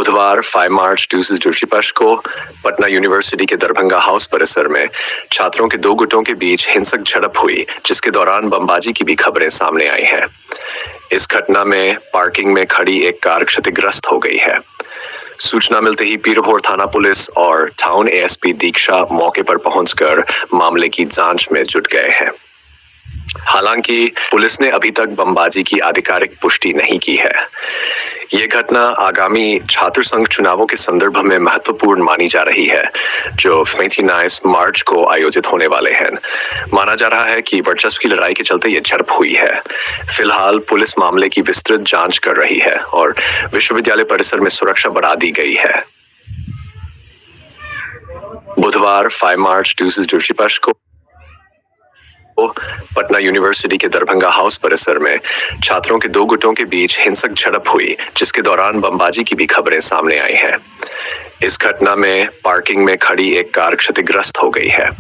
बुधवार 5 मार्च 2025 को पटना यूनिवर्सिटी के दरभंगा हाउस परिसर में छात्रों के दो गुटों के बीच हिंसक झड़प हुई, जिसके दौरान बमबाजी की भी खबरें सामने आई हैं। इस घटना में पार्किंग में खड़ी एक कार क्षतिग्रस्त हो गई है। सूचना मिलते ही पीरभोर थाना पुलिस और टाउन एएसपी दीक्षा मौके पर पहुंचकर मामले की जांच में जुट गए हैं। हालांकि पुलिस ने अभी तक बमबाजी की आधिकारिक पुष्टि नहीं की है। ये घटना आगामी छात्र संघ चुनावों के संदर्भ में महत्वपूर्ण मानी जा रही है, जो 29 मार्च को आयोजित होने वाले हैं। माना जा रहा है कि वर्चस्व की लड़ाई के चलते ये झड़प हुई है। फिलहाल पुलिस मामले की विस्तृत जांच कर रही है और विश्वविद्यालय परिसर में सुरक्षा बढ़ा दी गई है। बुधवार 5 मार्च 2025 को पटना यूनिवर्सिटी के दरभंगा हाउस परिसर में छात्रों के दो गुटों के बीच हिंसक झड़प हुई, जिसके दौरान बमबाजी की भी खबरें सामने आई हैं। इस घटना में पार्किंग में खड़ी एक कार क्षतिग्रस्त हो गई है।